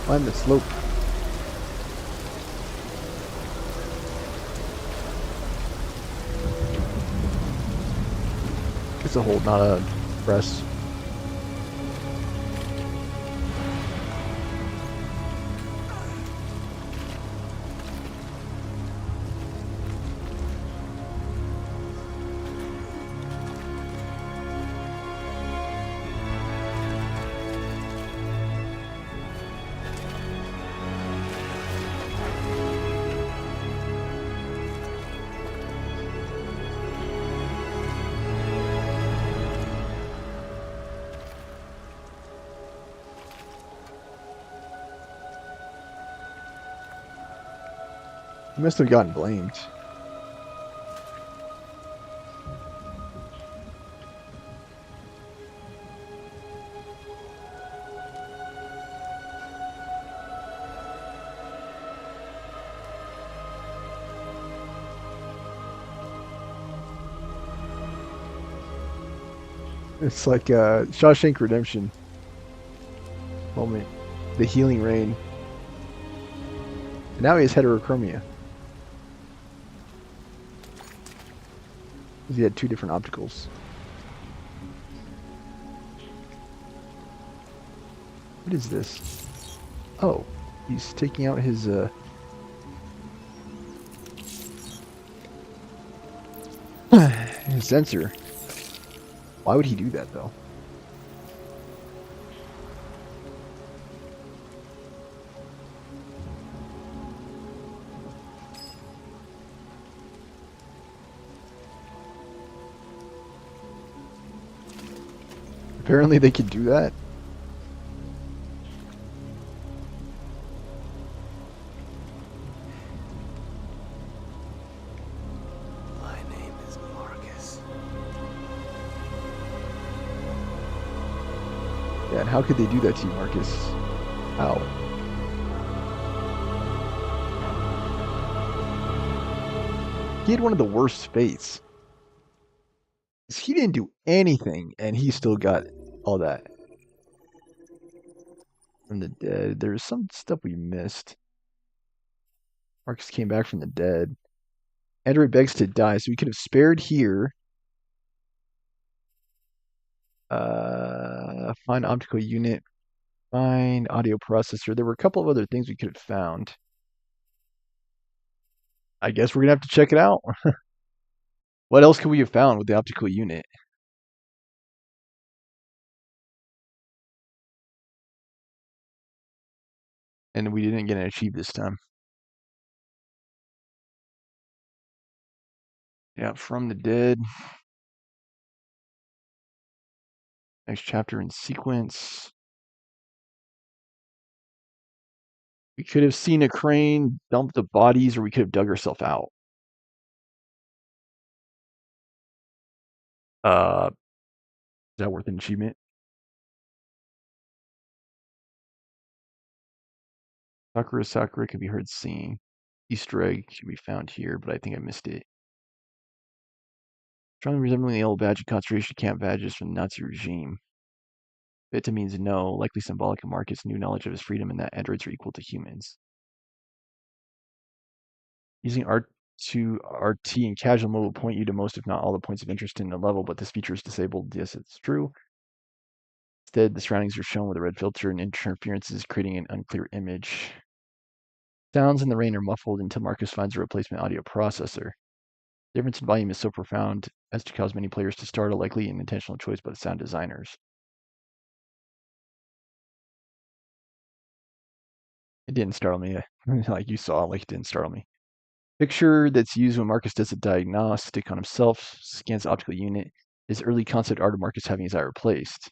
Climb the slope. It's a hold, not a press. He must have gotten blamed. It's like Shawshank Redemption moment. The healing rain. And now he has heterochromia. He had two different opticals. What is this? Oh, he's taking out his his sensor. Why would he do that though? Apparently they could do that. My name is Marcus. Yeah, and how could they do that to you, Marcus? How? He had one of the worst fates. He didn't do anything, and he still got all that. From the dead. There's some stuff we missed. Marcus came back from the dead. Android begs to die, so we could have spared here. Find optical unit. Find audio processor. There were a couple of other things we could have found. I guess we're gonna have to check it out. What else could we have found with the optical unit? And we didn't get an achieve this time. Yeah, from the dead. Next chapter in sequence. We could have seen a crane dump the bodies, or we could have dug ourselves out. Is that worth an achievement? Sakura can be heard singing. Easter egg can be found here, but I think I missed it. Strongly resembling the old badge of concentration camp badges from the Nazi regime. Beta means no, likely symbolic of Marcus' new knowledge of his freedom and that androids are equal to humans. Using R2 RT in casual mode will point you to most, if not all, the points of interest in the level, but this feature is disabled. Yes, it's true. Instead, the surroundings are shown with a red filter and interferences, creating an unclear image. Sounds in the rain are muffled until Marcus finds a replacement audio processor. The difference in volume is so profound as to cause many players to startle, likely an intentional choice by the sound designers. It didn't startle me. Like you saw, like it didn't startle me. Picture that's used when Marcus does a diagnostic on himself, scans the optical unit, is early concept art of Marcus having his eye replaced.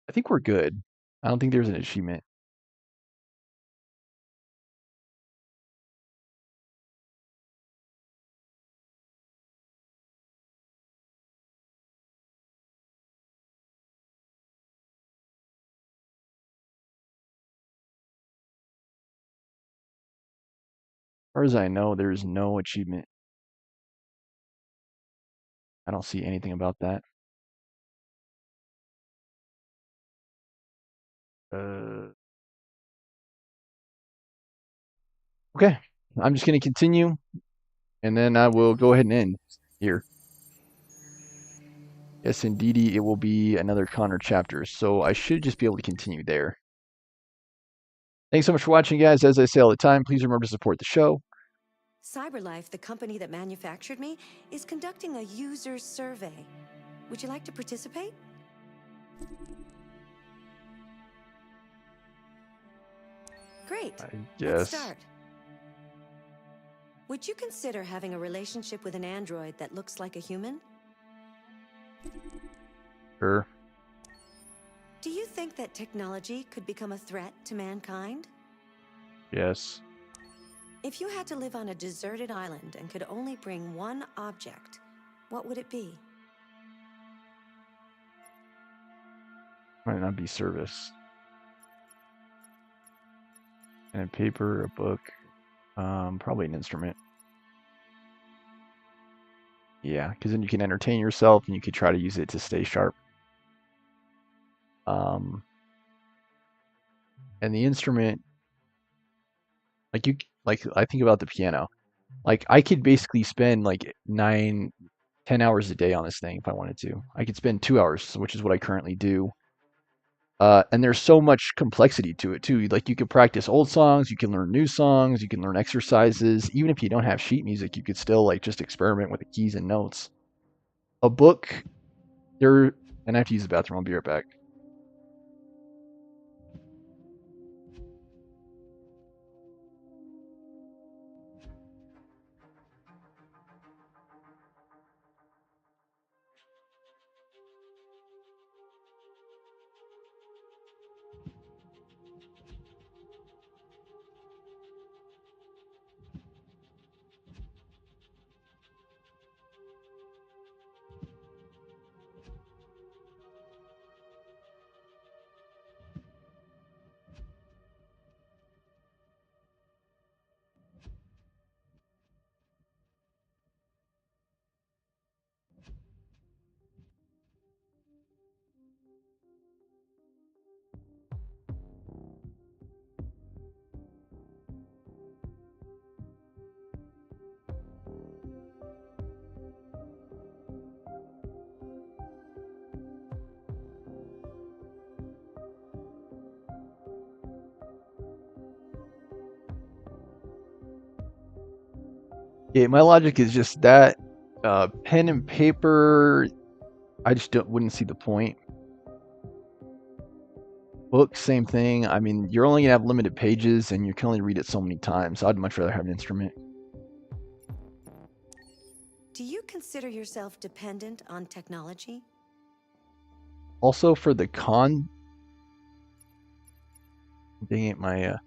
I think we're good. I don't think there's an achievement. As far as I know, there's no achievement. I don't see anything about that. Okay, I'm just going to continue, and then I will go ahead and end here. Yes, indeedy, it will be another Connor chapter, so I should just be able to continue there. Thanks so much for watching, guys. As I say all the time, please remember to support the show. CyberLife, the company that manufactured me, is conducting a user survey. Would you like to participate? Great. I Let's guess. start. Would you consider having a relationship with an android that looks like a human? Sure. Do you think that technology could become a threat to mankind? Yes. If you had to live on a deserted island and could only bring one object, what would it be? Might not be service. And paper, a book, probably an instrument. Yeah, because then you can entertain yourself and you could try to use it to stay sharp. And the instrument, like I think about the piano. Like I could basically spend like 9, 10 hours a day on this thing if I wanted to. I could spend 2 hours, which is what I currently do. And there's so much complexity to it too. Like you could practice old songs, you can learn new songs, you can learn exercises. Even if you don't have sheet music, you could still like just experiment with the keys and notes. A book, and I have to use the bathroom. I'll be right back. Yeah, my logic is just that pen and paper, I just wouldn't see the point. Book, same thing. I mean, you're only gonna have limited pages, and you can only read it so many times. I'd much rather have an instrument. Do you consider yourself dependent on technology? Also, for the con, dang it,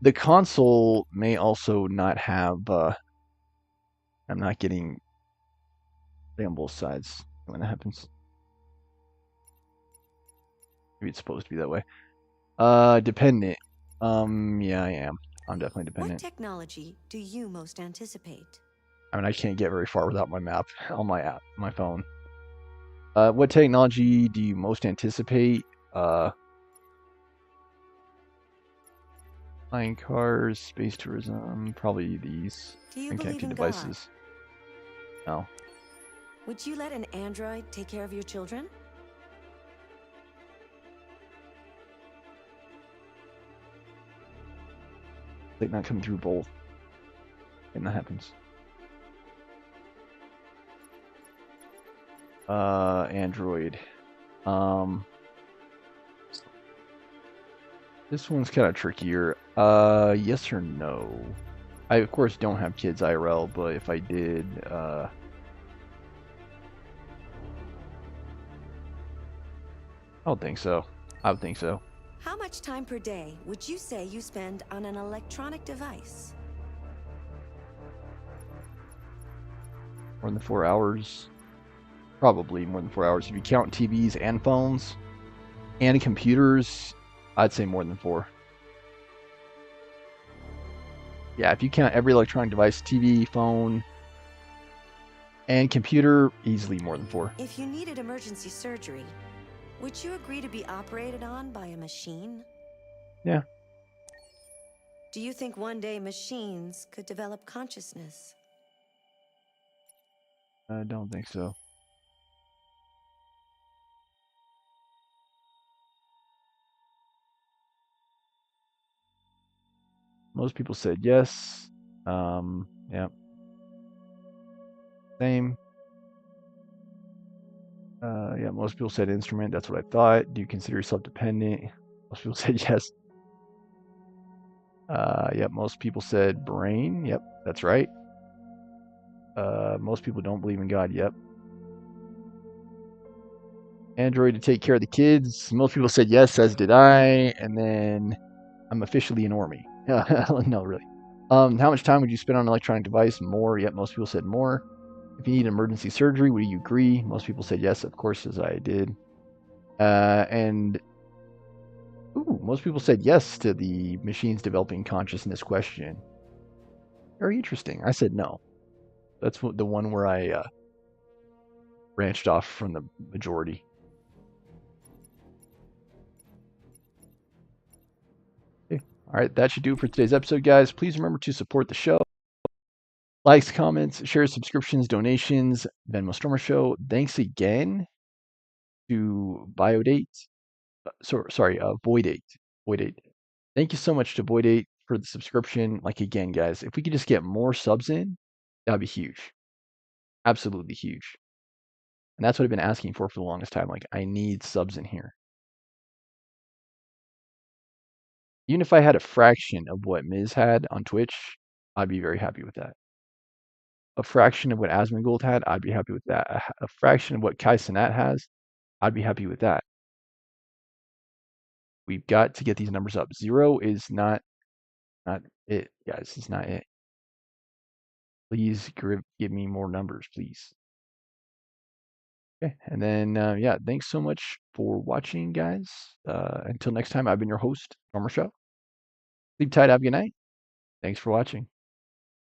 the console may also not have. I'm not getting on both sides when that happens. Maybe it's supposed to be that way. Dependent. Yeah, I am. I'm definitely dependent. What technology do you most anticipate? I mean, I can't get very far without my map on my app, my phone. What technology do you most anticipate? Flying cars, space tourism, probably these. Do you And believe connected in devices. No. God? Would you let an android take care of your children? Like not coming through both. And that happens. Android. This one's kind of trickier. Yes or no? I of course don't have kids IRL, but if I did, I don't think so. I would think so. How much time per day would you say you spend on an electronic device? More than 4 hours. Probably more than 4 hours. If you count TVs and phones and computers, I'd say more than 4. Yeah, if you count every electronic device, TV, phone, and computer, easily more than 4. If you needed emergency surgery, would you agree to be operated on by a machine? Yeah, Do you think one day machines could develop consciousness? I don't think so. Most people said yes. Yeah, same. Yeah, most people said instrument. That's what I thought. Do you consider yourself dependent? Most people said yes. Yep, most people said brain. Yep, that's right. Most people don't believe in God. Yep. Android to take care of the kids. Most people said yes, as did I. And then I'm officially a normie. No, really. How much time would you spend on an electronic device? More. Yep, most people said more. If you need emergency surgery, would you agree? Most people said yes, of course, as I did. And ooh, most people said yes to the machines developing consciousness question. Very interesting. I said no. That's the one where I branched off from the majority. Okay. All right, that should do it for today's episode, guys. Please remember to support the show. Likes, comments, shares, subscriptions, donations, Venmo Stormer Show. Thanks again to Biodate. Voidate. Voidate. Thank you so much to Voidate for the subscription. Like, again, guys, if we could just get more subs in, that'd be huge. Absolutely huge. And that's what I've been asking for the longest time. Like, I need subs in here. Even if I had a fraction of what Miz had on Twitch, I'd be very happy with that. A fraction of what Asmongold had, I'd be happy with that. A fraction of what Kai Cenat has, I'd be happy with that. We've got to get these numbers up. 0 is not it, guys. It's not it. Please give me more numbers, please. Okay, and then yeah, thanks so much for watching, guys. Until next time, I've been your host, Stormer Show. Sleep tight, have a good night. Thanks for watching.